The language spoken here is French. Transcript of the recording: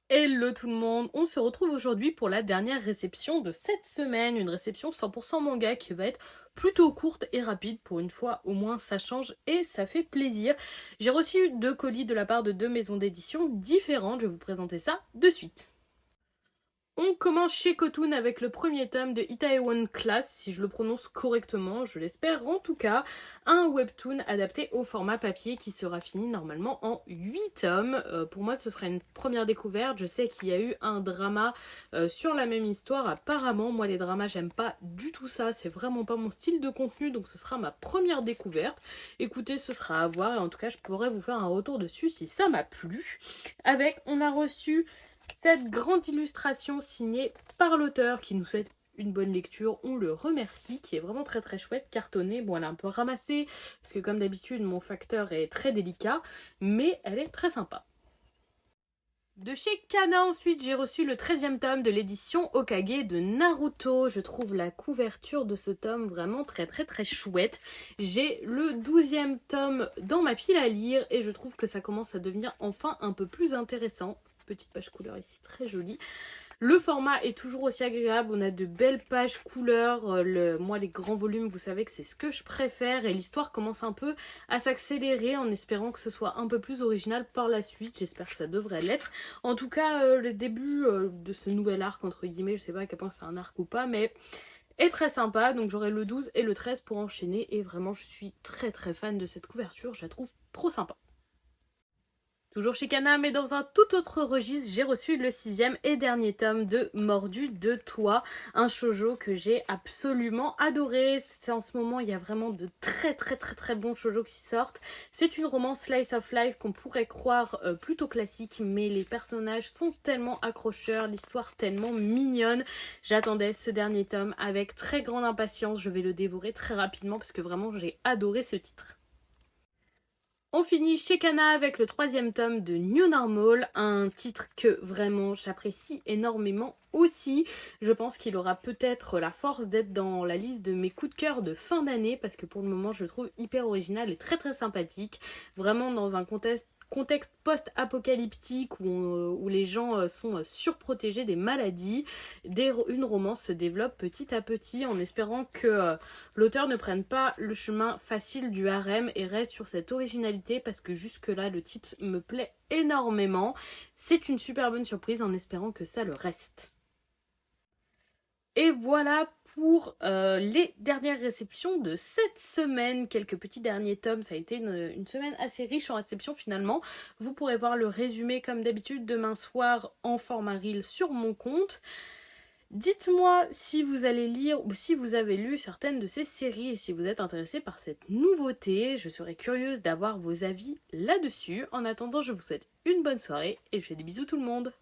Hello tout le monde, on se retrouve aujourd'hui pour la dernière réception de cette semaine, une réception 100% manga qui va être plutôt courte et rapide, pour une fois au moins ça change et ça fait plaisir. J'ai reçu 2 colis de la part de 2 maisons d'édition différentes, je vais vous présenter ça de suite. On commence chez Kotun avec le premier tome de Itaewon Class, si je le prononce correctement, je l'espère en tout cas, un webtoon adapté au format papier qui sera fini normalement en 8 tomes. Pour moi ce sera une première découverte, je sais qu'il y a eu un drama sur la même histoire, apparemment moi les dramas j'aime pas du tout ça, c'est vraiment pas mon style de contenu, donc ce sera ma première découverte. Écoutez, ce sera à voir et en tout cas je pourrais vous faire un retour dessus si ça m'a plu. On a reçu cette grande illustration signée par l'auteur qui nous souhaite une bonne lecture, on le remercie, qui est vraiment très très chouette, cartonnée. Bon, elle est un peu ramassée, parce que comme d'habitude, mon facteur est très délicat, mais elle est très sympa. De chez Kana ensuite, j'ai reçu le 13e tome de l'édition Hokage de Naruto. Je trouve la couverture de ce tome vraiment très très très chouette. J'ai le 12e tome dans ma pile à lire et je trouve que ça commence à devenir enfin un peu plus intéressant. Petite page couleur ici, très jolie. Le format est toujours aussi agréable, on a de belles pages couleurs, moi les grands volumes vous savez que c'est ce que je préfère et l'histoire commence un peu à s'accélérer en espérant que ce soit un peu plus original par la suite, j'espère que ça devrait l'être. En tout cas le début de ce nouvel arc entre guillemets, je sais pas à quel point c'est un arc ou pas mais est très sympa, donc j'aurai le 12 et le 13 pour enchaîner et vraiment je suis très très fan de cette couverture, je la trouve trop sympa. Toujours chez Kana, mais dans un tout autre registre, j'ai reçu le 6e et dernier tome de Mordu de Toi, un shoujo que j'ai absolument adoré. C'est en ce moment, il y a vraiment de très très très très bons shoujo qui sortent. C'est une romance slice of life qu'on pourrait croire plutôt classique, mais les personnages sont tellement accrocheurs, l'histoire tellement mignonne. J'attendais ce dernier tome avec très grande impatience, je vais le dévorer très rapidement parce que vraiment j'ai adoré ce titre. On finit chez Kana avec le 3e tome de New Normal, un titre que vraiment j'apprécie énormément aussi. Je pense qu'il aura peut-être la force d'être dans la liste de mes coups de cœur de fin d'année parce que pour le moment je le trouve hyper original et très très sympathique. Vraiment dans un contexte post-apocalyptique où les gens sont surprotégés des maladies, une romance se développe petit à petit en espérant que l'auteur ne prenne pas le chemin facile du harem et reste sur cette originalité parce que jusque là le titre me plaît énormément. C'est une super bonne surprise en espérant que ça le reste. Et voilà pour les dernières réceptions de cette semaine. Quelques petits derniers tomes, ça a été une semaine assez riche en réceptions finalement. Vous pourrez voir le résumé comme d'habitude demain soir en format reel sur mon compte. Dites-moi si vous allez lire ou si vous avez lu certaines de ces séries et si vous êtes intéressé par cette nouveauté. Je serais curieuse d'avoir vos avis là-dessus. En attendant, je vous souhaite une bonne soirée et je fais des bisous tout le monde.